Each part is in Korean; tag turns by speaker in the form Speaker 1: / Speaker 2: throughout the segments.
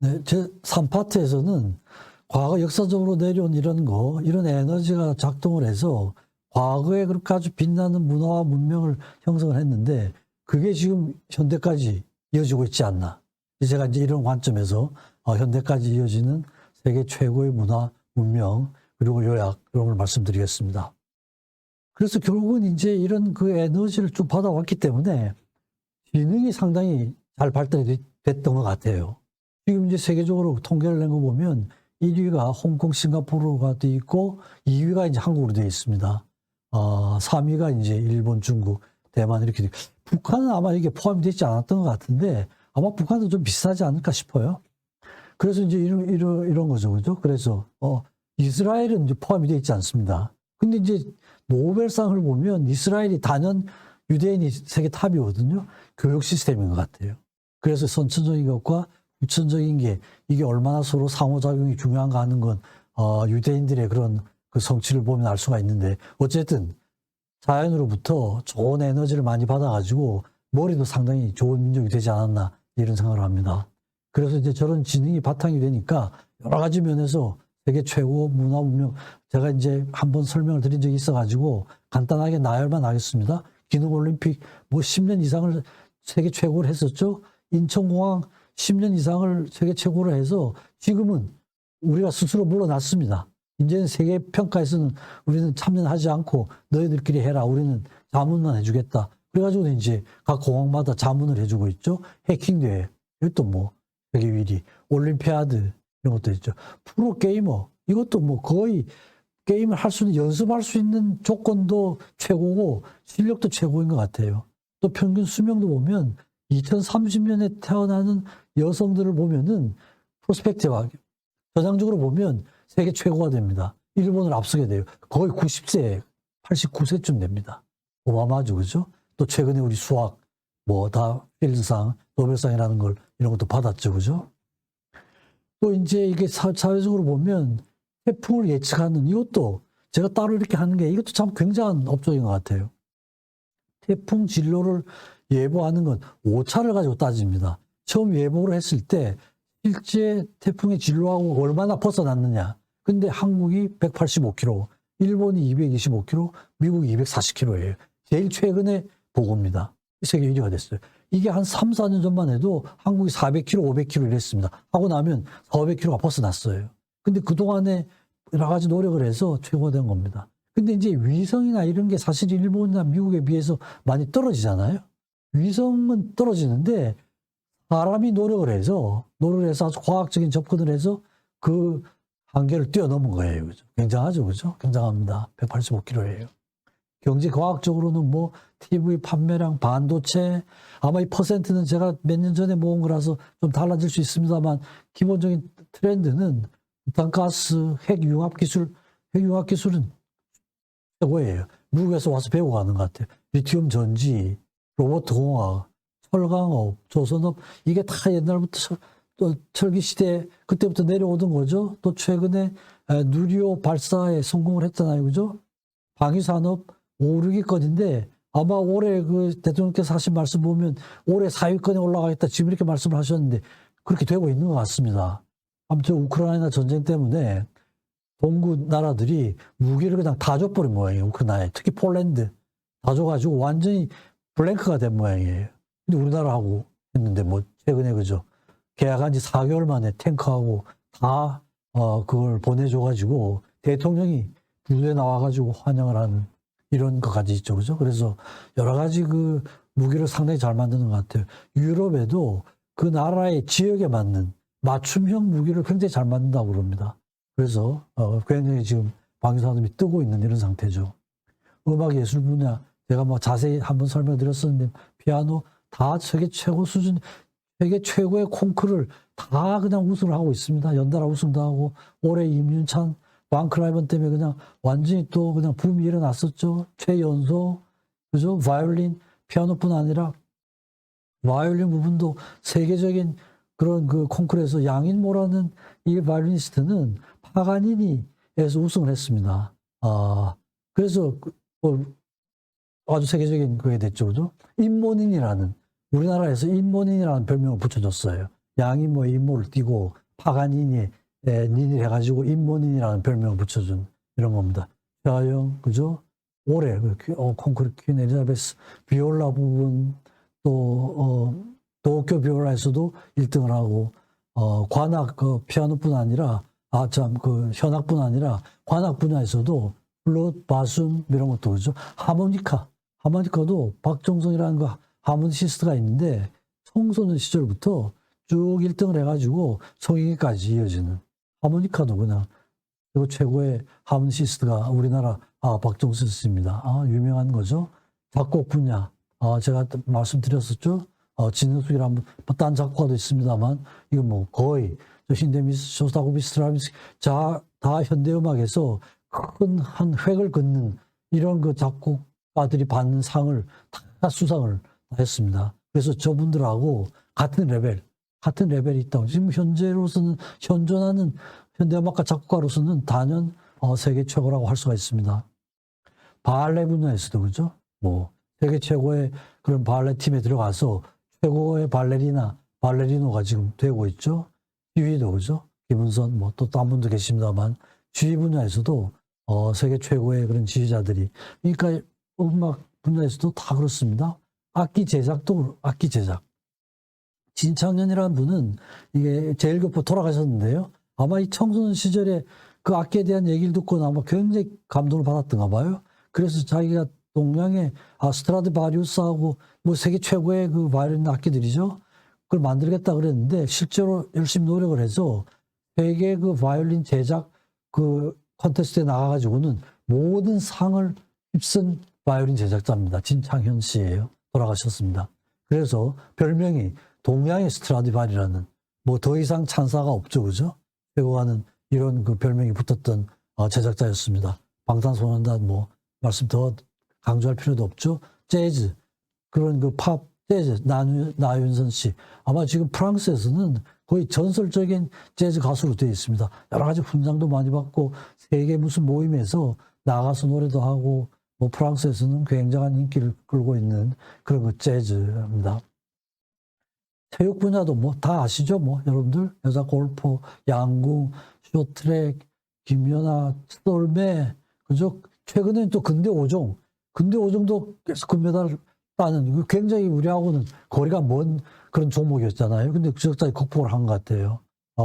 Speaker 1: 네, 제 3파트에서는 과거 역사적으로 내려온 이런 에너지가 작동을 해서 과거에 그렇게 아주 빛나는 문화와 문명을 형성을 했는데 그게 지금 현대까지 이어지고 있지 않나. 제가 이제 이런 관점에서 현대까지 이어지는 세계 최고의 문화, 문명, 그리고 요약, 이런 걸 말씀드리겠습니다. 그래서 결국은 이제 이런 그 에너지를 쭉 받아왔기 때문에 지능이 상당히 잘 발달이 됐던 것 같아요. 지금 이제 세계적으로 통계를 낸 거 보면 1위가 홍콩, 싱가포르가 돼 있고 2위가 이제 한국으로 되어 있습니다. 3위가 이제 일본, 중국, 대만 이렇게. 북한은 아마 이게 포함이 되지 않았던 것 같은데 아마 북한도 좀 비슷하지 않을까 싶어요. 그래서 이제 이런 거죠. 그죠? 그래서, 이스라엘은 이제 포함이 되어 있지 않습니다. 근데 이제 노벨상을 보면 이스라엘이 단연 유대인이 세계 탑이거든요. 교육 시스템인 것 같아요. 그래서 선천적인 것과 유천적인 게 이게 얼마나 서로 상호작용이 중요한가 하는 건, 유대인들의 그런 그 성취를 보면 알 수가 있는데, 어쨌든 자연으로부터 좋은 에너지를 많이 받아가지고 머리도 상당히 좋은 민족이 되지 않았나 이런 생각을 합니다. 그래서 이제 저런 지능이 바탕이 되니까 여러 가지 면에서 세계 최고 문화 문명, 제가 이제 한번 설명을 드린 적이 있어가지고 간단하게 나열만 하겠습니다. 기능올림픽 뭐 10년 이상을 세계 최고를 했었죠. 인천공항 10년 이상을 세계 최고로 해서 지금은 우리가 스스로 물러났습니다. 이제는 세계 평가에서는 우리는 참여하지 않고 너희들끼리 해라. 우리는 자문만 해주겠다. 그래가지고 이제 각 공항마다 자문을 해주고 있죠. 해킹대회, 이것도 뭐 세계 1위, 올림피아드 이런 것도 있죠. 프로게이머, 이것도 뭐 거의 게임을 할 수 있는, 연습할 수 있는 조건도 최고고 실력도 최고인 것 같아요. 또 평균 수명도 보면 2030년에 태어나는 여성들을 보면은 프로스펙티브, 전향적으로 보면 세계 최고가 됩니다. 일본을 앞서게 돼요. 거의 90세, 89세쯤 됩니다. 어마어마하죠, 그죠? 또 최근에 우리 수학, 뭐 다 필드상, 노벨상이라는 걸 이런 것도 받았죠, 그죠? 또 이제 이게 사회적으로 보면 태풍을 예측하는 이것도 제가 따로 이렇게 하는 게 이것도 참 굉장한 업적인 것 같아요. 태풍 진로를 예보하는 건 오차를 가지고 따집니다. 처음 예보를 했을 때 실제 태풍의 진로하고 얼마나 벗어났느냐. 근데 한국이 185km, 일본이 225km, 미국이 240km예요. 제일 최근에 보고입니다. 세계 1위가 됐어요. 이게 한 3, 4년 전만 해도 한국이 400km, 500km 이랬습니다. 하고 나면 400km가 벗어났어요. 근데 그동안에 여러 가지 노력을 해서 최고가 된 겁니다. 근데 이제 위성이나 이런 게 사실 일본이나 미국에 비해서 많이 떨어지잖아요. 위성은 떨어지는데 사람이 노력을 해서 아주 과학적인 접근을 해서 그 한계를 뛰어넘은 거예요. 그죠? 굉장하죠. 그죠? 굉장합니다. 185km예요. 경제 과학적으로는 뭐 TV 판매량, 반도체, 아마 이 퍼센트는 제가 몇 년 전에 모은 거라서 좀 달라질 수 있습니다만 기본적인 트렌드는 부탄가스, 핵융합기술은 최고예요. 미국에서 와서 배우고 가는 것 같아요. 리튬 전지, 로봇 공학, 철강업, 조선업, 이게 다 옛날부터 또 철기 시대 그때부터 내려오던 거죠. 또 최근에 누리호 발사에 성공을 했잖아요. 그죠? 방위산업 5, 6위권인데 아마 올해 그 대통령께서 하신 말씀 보면 올해 4위권에 올라가겠다 지금 이렇게 말씀을 하셨는데 그렇게 되고 있는 것 같습니다. 아무튼 우크라이나 전쟁 때문에 동구 나라들이 무기를 그냥 다 줘버린 모양이에요. 우크라이나에. 특히 폴란드 다 줘가지고 완전히 블랭크가 된 모양이에요. 근데 우리나라하고 했는데 뭐 최근에 그죠. 계약한 지 4개월 만에 탱크하고 다 그걸 보내줘가지고 대통령이 부두에 나와가지고 환영을 하는 이런 것까지 있죠. 그죠? 그래서 여러 가지 그 무기를 상당히 잘 만드는 것 같아요. 유럽에도 그 나라의 지역에 맞는 맞춤형 무기를 굉장히 잘 만든다고 그럽니다. 그래서 굉장히 지금 방위산업이 뜨고 있는 이런 상태죠. 음악 예술 분야 제가 뭐 자세히 한번 설명드렸었는데 피아노 다 세계 최고 수준, 세계 최고의 콩쿠르를 다 그냥 우승을 하고 있습니다. 연달아 우승도 하고 올해 임윤찬 왕크라이번 때문에 그냥 완전히 또 그냥 붐이 일어났었죠. 최연소, 그죠? 바이올린, 피아노뿐 아니라 바이올린 부분도 세계적인 그런 그 콩쿠르에서 양인모라는 이 바이올리니스트는 파가니니에서 우승을 했습니다. 그래서 아주 세계적인 그게 됐죠. 그죠? 인모닌이라는, 우리나라에서 인모닌이라는 별명을 붙여줬어요. 양이 뭐 인모를 띠고 파가니니 닌을 해가지고 인모닌이라는 별명을 붙여준 이런 겁니다. 최하영, 그죠? 올해 콩쿠르 퀸 엘리자베스 비올라 부분 또 도쿄 비올라에서도 1등을 하고 관악 피아노뿐 아니라 현악뿐 아니라 관악 분야에서도 플룻, 바순 이런 것도 그죠? 하모니카도 박종성이라는 그 하모니시스트가 있는데 청소년 시절부터 쭉 1등을 해가지고 성인기까지 이어지는 하모니카도 그냥 그리고 최고의 하모니시스트가 우리나라 박종선 씨입니다. 유명한 거죠. 작곡 분야 제가 말씀드렸었죠. 진흥숙이라는 딴 작곡가도 있습니다만 이건 뭐 거의 힌데미스, 쇼스타코비스, 스트라빈스키 다 현대음악에서 큰 한 획을 긋는 이런 그 작곡가들이 받는 상을 다 수상을 했습니다. 그래서 저분들하고 같은 레벨이 있다고. 지금 현재로서는 현존하는 현대음악가 작곡가로서는 단연 세계 최고라고 할 수가 있습니다. 발레 분야에서도 그죠? 뭐 세계 최고의 그런 발레 팀에 들어가서 최고의 발레리노가 지금 되고 있죠. 지휘도 그죠? 김은선 뭐 또 딴 분도 계십니다만 지휘 분야에서도 세계 최고의 그런 지휘자들이 그러니까 음악 분야에서도 다 그렇습니다. 악기 제작 진창년이라는 분은 이게 제일교포 돌아가셨는데요. 아마 이 청소년 시절에 그 악기에 대한 얘기를 듣고 아마 굉장히 감동을 받았던가 봐요. 그래서 자기가 동양의 스트라디바리우스하고 뭐 세계 최고의 그 바이올린 악기들이죠. 그걸 만들겠다 그랬는데 실제로 열심히 노력을 해서 세계 그 바이올린 제작 그 콘테스트에 나가가지고는 모든 상을 휩쓴 바이올린 제작자입니다. 진창현 씨예요. 돌아가셨습니다. 그래서 별명이 동양의 스트라디바리라는 뭐 더 이상 찬사가 없죠, 그죠? 최고가는 이런 그 별명이 붙었던 제작자였습니다. 방탄소년단 뭐 말씀 더 강조할 필요도 없죠. 재즈 그런 그 팝 재즈 나윤선 씨 아마 지금 프랑스에서는 거의 전설적인 재즈 가수로 되어 있습니다. 여러 가지 훈장도 많이 받고 세계 무슨 모임에서 나가서 노래도 하고 뭐 프랑스에서는 굉장한 인기를 끌고 있는 그런 그 재즈입니다. 체육 분야도 뭐 다 아시죠? 뭐 여러분들 여자 골프, 양궁, 쇼트랙, 김연아, 스톨메 그죠? 최근에는 또 근대 5종도 계속 금메달을 따는 굉장히 우리하고는 거리가 먼 그런 종목이었잖아요. 근데 그 적자에 극복을 한 것 같아요.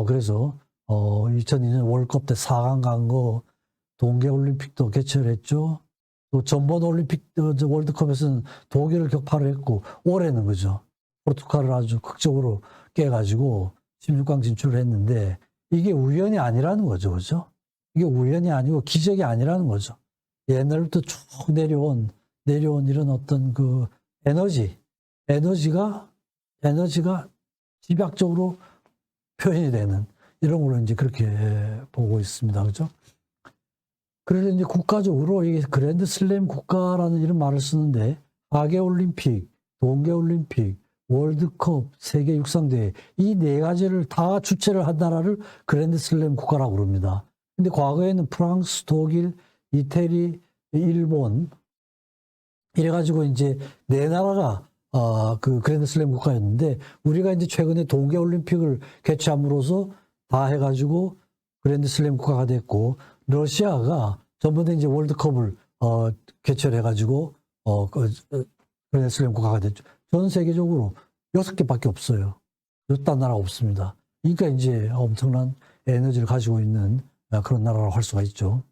Speaker 1: 그래서 2002년 월드컵 때 4강 간 거 동계올림픽도 개최를 했죠. 또 전번 올림픽 월드컵에서는 독일을 격파를 했고 올해는 그죠. 포르투갈을 아주 극적으로 깨가지고 16강 진출을 했는데 이게 우연이 아니라는 거죠. 그죠? 이게 우연이 아니고 기적이 아니라는 거죠. 옛날부터 쭉 내려온 이런 어떤 그 에너지가 집약적으로 표현이 되는 이런 걸로 이제 그렇게 보고 있습니다. 그죠? 그래서 이제 국가적으로 이게 그랜드 슬램 국가라는 이런 말을 쓰는데 하계올림픽, 동계올림픽, 월드컵, 세계 육상대회 이 네 가지를 다 주최를 한 나라를 그랜드 슬램 국가라고 그럽니다. 근데 과거에는 프랑스, 독일, 이태리, 일본 이래가지고 이제 네 나라가 그 그랜드 슬램 국가였는데 우리가 이제 최근에 동계올림픽을 개최함으로써 다 해가지고 그랜드 슬램 국가가 됐고 러시아가 전번에 이제 월드컵을 개최를 해가지고 그랜드 슬램 국가가 됐죠. 전 세계적으로 6개밖에 없어요. 딴 나라가 없습니다. 그러니까 이제 엄청난 에너지를 가지고 있는 그런 나라라고 할 수가 있죠.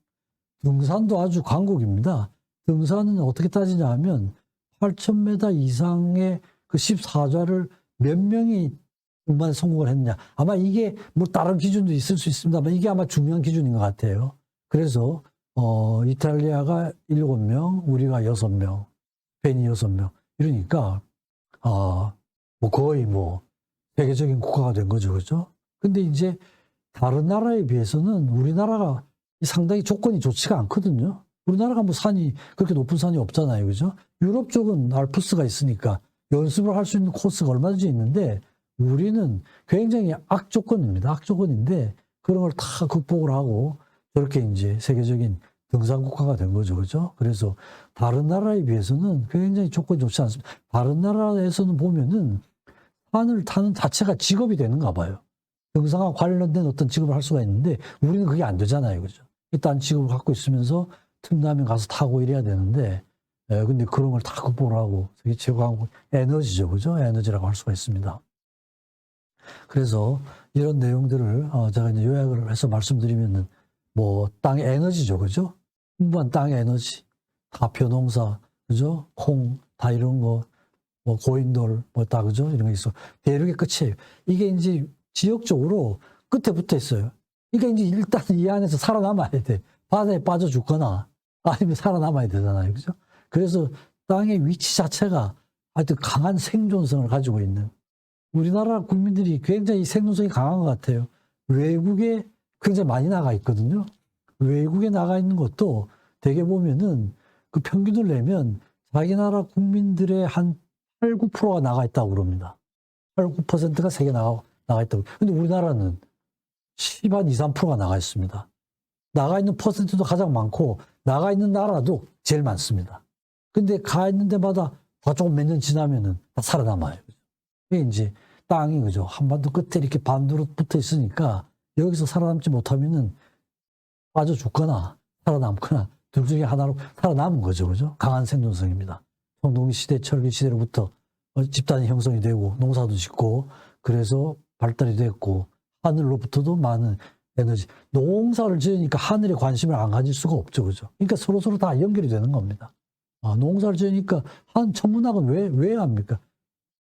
Speaker 1: 등산도 아주 강국입니다. 등산은 어떻게 따지냐 하면 8,000m 이상의 그 14좌를 몇 명이 등반에 성공을 했느냐. 아마 이게 뭐 다른 기준도 있을 수 있습니다만 이게 아마 중요한 기준인 것 같아요. 그래서 이탈리아가 7명, 우리가 6명, 스페인이 6명. 이러니까 뭐 거의 뭐 세계적인 국가가 된 거죠. 그죠? 근데 이제 다른 나라에 비해서는 우리나라가 상당히 조건이 좋지가 않거든요. 우리나라가 뭐 산이 그렇게 높은 산이 없잖아요. 그죠? 유럽 쪽은 알프스가 있으니까 연습을 할 수 있는 코스가 얼마든지 있는데 우리는 굉장히 악조건입니다. 악조건인데 그런 걸 다 극복을 하고 저렇게 이제 세계적인 등산 국가가 된 거죠. 그죠? 그래서 다른 나라에 비해서는 굉장히 조건이 좋지 않습니다. 다른 나라에서는 보면은 하늘 타는 자체가 직업이 되는가 봐요. 정상과 관련된 어떤 직업을 할 수가 있는데 우리는 그게 안 되잖아요. 그죠? 일단 직업을 갖고 있으면서 틈나면 가서 타고 이래야 되는데 근데 그런 걸 다 극복을 하고 세계 최고의 에너지죠. 그죠? 에너지라고 할 수가 있습니다. 그래서 이런 내용들을 제가 이제 요약을 해서 말씀드리면은 뭐 땅의 에너지죠. 그죠? 풍부한 땅의 에너지, 다표 농사, 그죠? 콩, 다 이런 거, 뭐 고인돌, 뭐 다 그죠? 이런 거 있어. 대륙의 끝이에요. 이게 이제 지역적으로 끝에 붙어 있어요. 그러니까 이제 일단 이 안에서 살아남아야 돼. 바다에 빠져 죽거나 아니면 살아남아야 되잖아요. 그죠? 그래서 땅의 위치 자체가 하여튼 강한 생존성을 가지고 있는 우리나라 국민들이 굉장히 생존성이 강한 것 같아요. 외국에 굉장히 많이 나가 있거든요. 외국에 나가 있는 것도 되게 보면은 그 평균을 내면 자기 나라 국민들의 한 8, 9%가 나가 있다고 그럽니다. 8, 9%가 세계 나가 있다고. 근데 우리나라는 10, 한 2, 3%가 나가 있습니다. 나가 있는 퍼센트도 가장 많고 나가 있는 나라도 제일 많습니다. 근데 가 있는 데마다 다 조금 몇 년 지나면은 다 살아남아요. 이게 이제 땅이 그죠. 한반도 끝에 이렇게 반도로 붙어 있으니까 여기서 살아남지 못하면은 빠져 죽거나 살아남거나 둘 중에 하나로 살아남은 거죠. 그죠? 강한 생존성입니다. 청동기 시대, 철기 시대로부터 집단이 형성이 되고 농사도 짓고 그래서 발달이 됐고 하늘로부터도 많은 에너지. 농사를 지으니까 하늘에 관심을 안 가질 수가 없죠. 그죠? 그러니까 서로서로 다 연결이 되는 겁니다. 농사를 지으니까 한 천문학은 왜 합니까?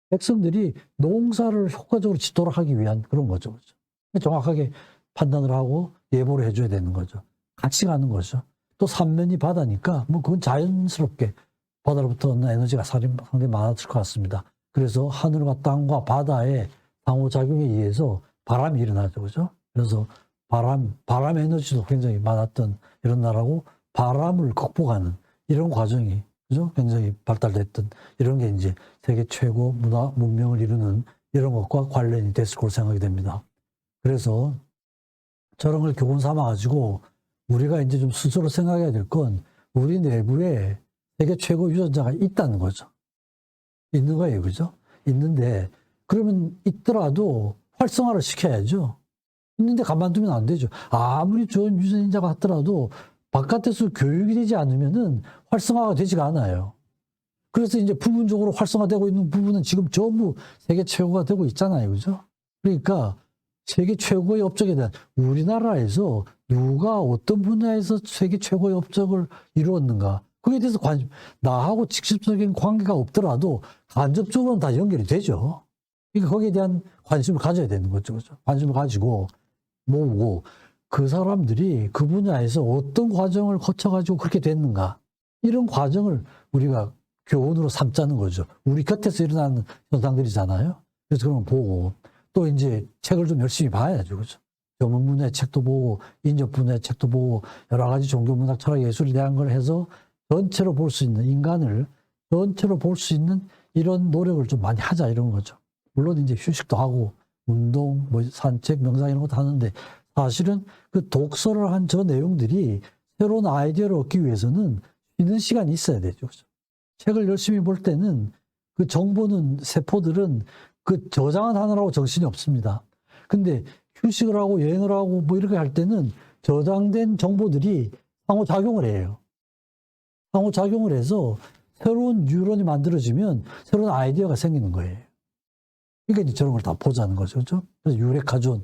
Speaker 1: 백성들이 농사를 효과적으로 짓도록 하기 위한 그런 거죠. 그죠? 정확하게 판단을 하고 예보를 해줘야 되는 거죠. 같이 가는 거죠. 또 삼면이 바다니까 뭐 그건 자연스럽게 바다로부터 얻는 에너지가 상당히 많았을 것 같습니다. 그래서 하늘과 땅과 바다의 상호작용에 의해서 바람이 일어나죠. 그죠? 그래서 바람 에너지도 굉장히 많았던 이런 나라고 바람을 극복하는 이런 과정이 그죠? 굉장히 발달됐던 이런 게 이제 세계 최고 문화, 문명을 이루는 이런 것과 관련이 됐을 거로 생각이 됩니다. 그래서 저런 걸 교훈 삼아가지고 우리가 이제 좀 스스로 생각해야 될 건 우리 내부에 세계 최고 유전자가 있다는 거죠. 있는 거예요. 그죠? 있는데 그러면 있더라도 활성화를 시켜야죠. 있는데 가만두면 안 되죠. 아무리 좋은 유전자가 같더라도 바깥에서 교육이 되지 않으면은 활성화가 되지가 않아요. 그래서 이제 부분적으로 활성화되고 있는 부분은 지금 전부 세계 최고가 되고 있잖아요. 그죠? 그러니까 세계 최고의 업적에 대한 우리나라에서 누가 어떤 분야에서 세계 최고의 업적을 이루었는가. 그에 대해서 나하고 직접적인 관계가 없더라도 간접적으로는 다 연결이 되죠. 그러니까 거기에 대한 관심을 가져야 되는 거죠. 그죠? 관심을 가지고 모으고 그 사람들이 그 분야에서 어떤 과정을 거쳐가지고 그렇게 됐는가. 이런 과정을 우리가 교훈으로 삼자는 거죠. 우리 곁에서 일어나는 현상들이잖아요. 그래서 그런 거 보고 또 이제 책을 좀 열심히 봐야죠. 그죠? 전문 분야의 책도 보고 인접 분야의 책도 보고 여러 가지 종교, 문학, 철학, 예술에 대한 걸 해서 전체로 볼 수 있는 인간을 전체로 볼 수 있는 이런 노력을 좀 많이 하자 이런 거죠. 물론 이제 휴식도 하고 운동, 뭐 산책, 명상 이런 것도 하는데 사실은 그 독서를 한 저 내용들이 새로운 아이디어를 얻기 위해서는 쉬는 시간이 있어야 되죠. 그죠? 책을 열심히 볼 때는 그 정보는 세포들은 그 저장은 하느라고 정신이 없습니다. 근데 휴식을 하고 여행을 하고 뭐 이렇게 할 때는 저장된 정보들이 상호작용을 해요. 상호작용을 해서 새로운 뉴런이 만들어지면 새로운 아이디어가 생기는 거예요. 그러니까 이제 저런 걸 다 보자는 거죠. 그렇죠? 그래서 유레카존.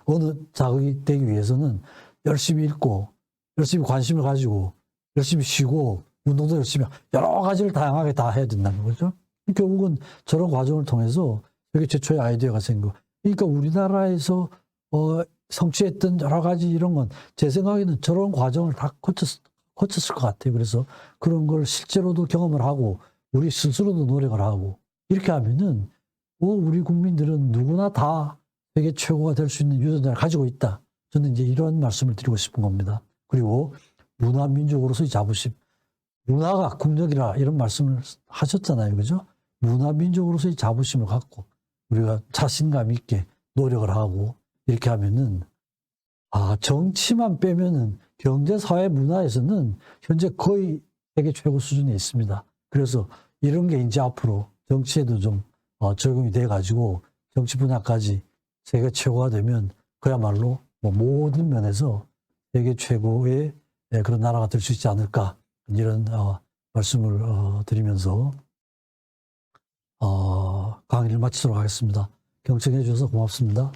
Speaker 1: 어느 자극이 되기 위해서는 열심히 읽고, 열심히 관심을 가지고, 열심히 쉬고, 운동도 열심히 하고, 여러 가지를 다양하게 다 해야 된다는 거죠. 결국은 저런 과정을 통해서 세계 최초의 아이디어가 생기고, 그러니까 우리나라에서 성취했던 여러 가지 이런 건 제 생각에는 저런 과정을 다 거쳤을 것 같아요. 그래서 그런 걸 실제로도 경험을 하고, 우리 스스로도 노력을 하고, 이렇게 하면은, 우리 국민들은 누구나 다 세계 최고가 될 수 있는 유전자를 가지고 있다. 저는 이제 이런 말씀을 드리고 싶은 겁니다. 그리고 문화민족으로서의 자부심. 문화가 국력이라 이런 말씀을 하셨잖아요. 그죠? 문화민족으로서의 자부심을 갖고 우리가 자신감 있게 노력을 하고 이렇게 하면은 정치만 빼면은 경제, 사회, 문화에서는 현재 거의 세계 최고 수준에 있습니다. 그래서 이런 게 이제 앞으로 정치에도 좀 적용이 돼 가지고 정치 분야까지 세계 최고가 되면 그야말로 뭐 모든 면에서 세계 최고의 그런 나라가 될 수 있지 않을까, 이런 말씀을 드리면서 강의를 마치도록 하겠습니다. 경청해 주셔서 고맙습니다.